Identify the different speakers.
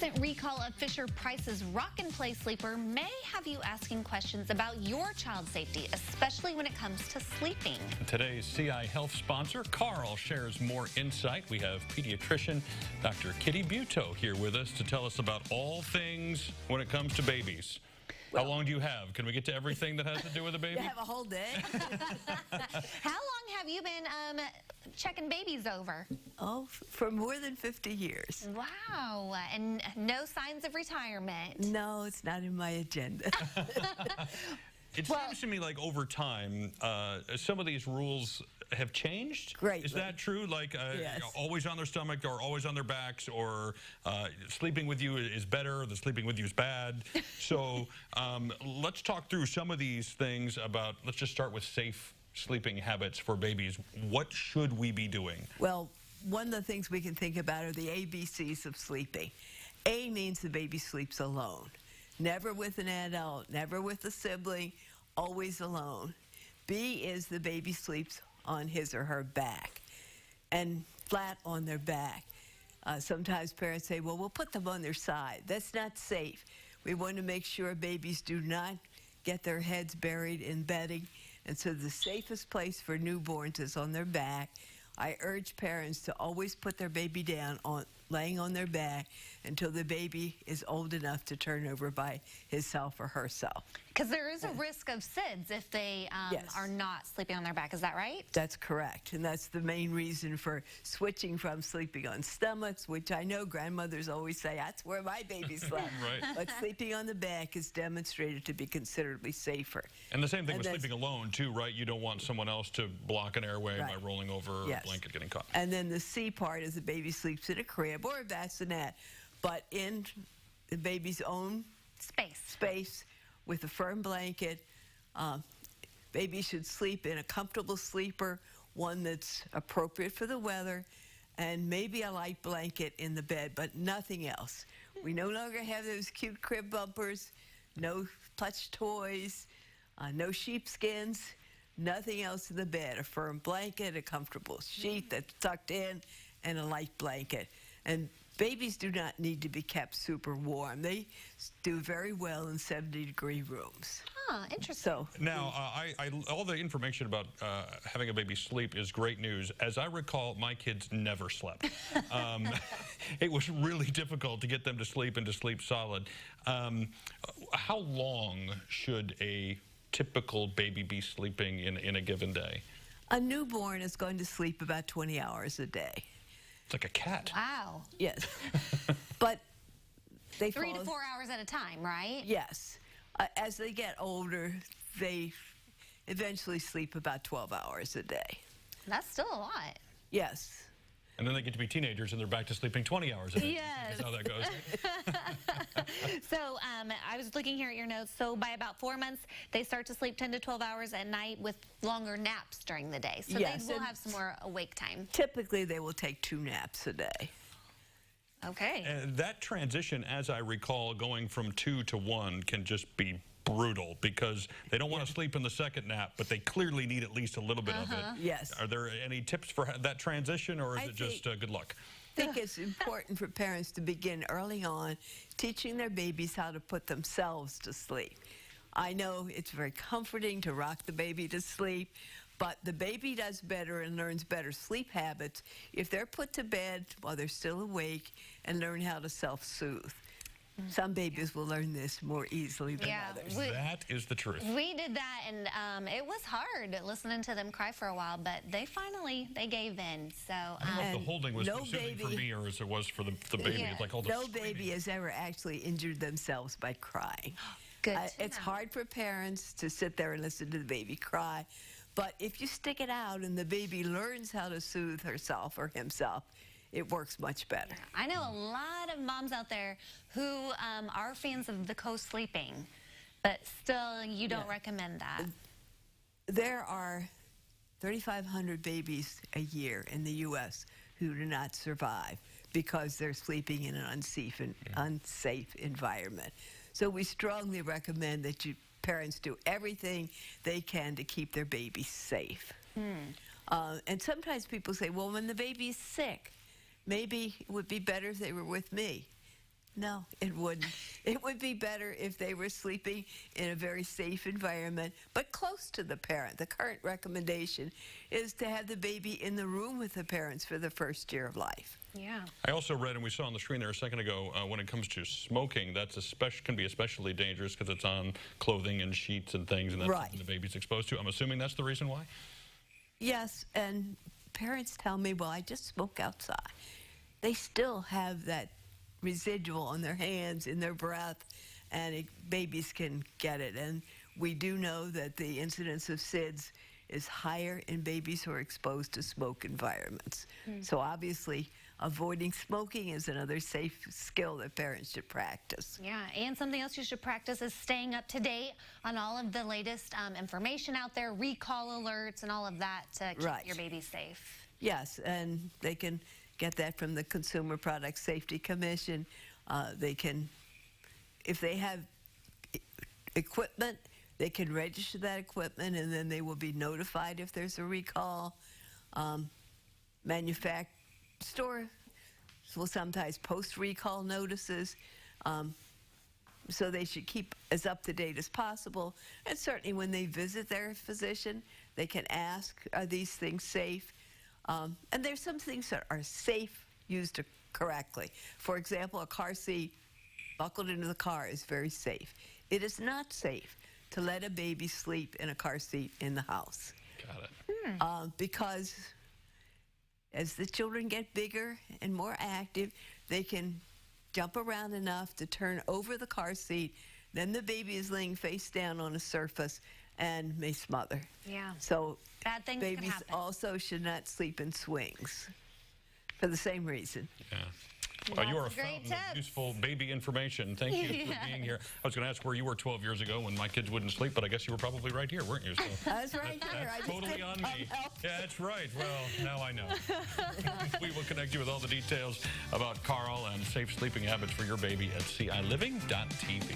Speaker 1: recent recall of Fisher-Price's Rock-and-Play Sleeper may have you asking questions about your child's safety, especially when it comes to sleeping.
Speaker 2: Today's CI Health sponsor, Carle, shares more insight. We have pediatrician Dr. Kitty Buetow here with us to tell us about all things when it comes to babies. How long do you have? Can we get to everything that has to do with a baby?
Speaker 3: You have a whole day.
Speaker 1: How long have you been checking babies over?
Speaker 3: Oh, for more than 50 years.
Speaker 1: Wow, and no signs of retirement.
Speaker 3: No, it's not in my agenda.
Speaker 2: It seems to me like over time, some of these rules have changed.
Speaker 3: Great.
Speaker 2: Is that true? Like
Speaker 3: Yes.
Speaker 2: always on their stomach or always on their backs, or sleeping with you is better, the sleeping with you is bad. So let's talk through some of these things about, let's just start with safe sleeping habits for babies. What should we be doing?
Speaker 3: Well, one of the things we can think about are the ABCs of sleeping. A means the baby sleeps alone. Never with an adult, never with a sibling, always alone. B is the baby sleeps on his or her back and flat on their back. Sometimes parents say, well, we'll put them on their side. That's not safe. We want to make sure babies do not get their heads buried in bedding. And so the safest place for newborns is on their back. I urge parents to always put their baby down, laying on their back, until the baby is old enough to turn over by himself or herself.
Speaker 1: Because there is a risk of SIDS if they
Speaker 3: Yes.
Speaker 1: are not sleeping on their back. Is that right?
Speaker 3: That's correct, and that's the main reason for switching from sleeping on stomachs, which I know grandmothers always say, that's where my baby slept.
Speaker 2: Right.
Speaker 3: But sleeping on the back is demonstrated to be considerably safer.
Speaker 2: And the same thing
Speaker 3: And
Speaker 2: with
Speaker 3: that's-
Speaker 2: sleeping alone, too, right? You don't want someone else to block an airway by
Speaker 3: Right.
Speaker 2: rolling over or
Speaker 3: Yes.
Speaker 2: a blanket getting caught.
Speaker 3: And then the C part is the baby sleeps in a crib or a bassinet, but in the baby's own space with a firm blanket. Baby should sleep in a comfortable sleeper, one that's appropriate for the weather, and maybe a light blanket in the bed, but nothing else. We no longer have those cute crib bumpers, no plush toys, no sheepskins, nothing else in the bed. A firm blanket, a comfortable sheet that's tucked in, and a light blanket. And babies do not need to be kept super warm. They do very well in 70-degree rooms.
Speaker 1: Huh, interesting.
Speaker 3: So
Speaker 2: Now, all the information about having a baby sleep is great news. As I recall, my kids never slept. It was really difficult to get them to sleep and to sleep solid. How long should a typical baby be sleeping in a given day?
Speaker 3: a newborn is going to sleep about 20 hours a day.
Speaker 2: It's like a cat.
Speaker 1: Wow.
Speaker 3: Yes. But they
Speaker 1: 3 to 4 hours at a time, right?
Speaker 3: Yes. As they get older, they eventually sleep about 12 hours a day.
Speaker 1: That's still a lot.
Speaker 3: Yes.
Speaker 2: And then they get to be teenagers and they're back to sleeping 20 hours a day.
Speaker 1: Yes.
Speaker 2: That's how that goes.
Speaker 1: So I was looking here at your notes. So by about 4 months, they start to sleep 10 to 12 hours at night with longer naps during the day. So
Speaker 3: Yes,
Speaker 1: they will
Speaker 3: and
Speaker 1: have some more awake time.
Speaker 3: Typically, they will take 2 naps a day.
Speaker 1: Okay.
Speaker 2: And that transition, as I recall, going from 2 to 1 can just be brutal because they don't want to sleep in the second nap, but they clearly need at least a little bit of it.
Speaker 3: Yes.
Speaker 2: Are there any tips for that transition, or is
Speaker 3: I
Speaker 2: it just good luck?
Speaker 3: I think it's important for parents to begin early on teaching their babies how to put themselves to sleep. I know it's very comforting to rock the baby to sleep, but the baby does better and learns better sleep habits if they're put to bed while they're still awake and learn how to self-soothe. Some babies will learn this more easily than others.
Speaker 2: That is the truth.
Speaker 1: We did that, and it was hard listening to them cry for a while, but they gave in. So
Speaker 2: I don't know if the holding was
Speaker 3: no
Speaker 2: soothing for
Speaker 3: baby-
Speaker 2: me or as it was for the baby.
Speaker 1: Yeah.
Speaker 2: It's like all the
Speaker 3: No
Speaker 2: screaming.
Speaker 3: baby has ever actually injured themselves by crying.
Speaker 1: good.
Speaker 3: It's hard for parents to sit there and listen to the baby cry, but if you stick it out and the baby learns how to soothe herself or himself, it works much better.
Speaker 1: I know a lot of moms out there who are fans of the co-sleeping, but still you don't recommend that.
Speaker 3: There are 3,500 babies a year in the U.S. who do not survive because they're sleeping in an unsafe environment. So we strongly recommend that parents do everything they can to keep their babies safe. And sometimes people say, well, when the baby's sick, maybe it would be better if they were with me. No, it wouldn't. It would be better if they were sleeping in a very safe environment, but close to the parent. The current recommendation is to have the baby in the room with the parents for the first year of life.
Speaker 1: Yeah.
Speaker 2: I also read, and we saw on the screen there a second ago, when it comes to smoking, that's can be especially dangerous because it's on clothing and sheets and things, and that's
Speaker 3: Right.
Speaker 2: something the baby's exposed to. I'm assuming that's the reason why?
Speaker 3: Yes, and parents tell me, well, I just smoke outside. They still have that residual on their hands, in their breath, and babies can get it. And we do know that the incidence of SIDS is higher in babies who are exposed to smoke environments. So obviously, avoiding smoking is another safe skill that parents should practice.
Speaker 1: Yeah, and something else you should practice is staying up to date on all of the latest information out there, recall alerts and all of that to keep your baby safe.
Speaker 3: Yes, and they can get that from the Consumer Product Safety Commission. They can, if they have equipment, they can register that equipment, and then they will be notified if there's a recall. Stores will sometimes post recall notices, so they should keep as up to date as possible. And certainly when they visit their physician, they can ask, are these things safe? And there's some things that are safe used correctly. For example, a car seat buckled into the car is very safe. It is not safe to let a baby sleep in a car seat in the house.
Speaker 2: Got it.
Speaker 3: Because as the children get bigger and more active, they can jump around enough to turn over the car seat. Then the baby is laying face down on a surface and may smother.
Speaker 1: Yeah.
Speaker 3: So
Speaker 1: bad things can
Speaker 3: babies
Speaker 1: happen.
Speaker 3: also should not sleep in swings for the same reason.
Speaker 2: Yeah.
Speaker 1: Lots
Speaker 2: You are a
Speaker 1: of great
Speaker 2: fountain of
Speaker 1: tips.
Speaker 2: useful baby information. Thank you for being here. I was going to ask where you were 12 years ago when my kids wouldn't sleep, but I guess you were probably right here, weren't you? So
Speaker 3: I was right here.
Speaker 2: that's totally on me. Yeah, that's right. Well, now I know. We will connect you with all the details about Carle and safe sleeping habits for your baby at CILiving.tv.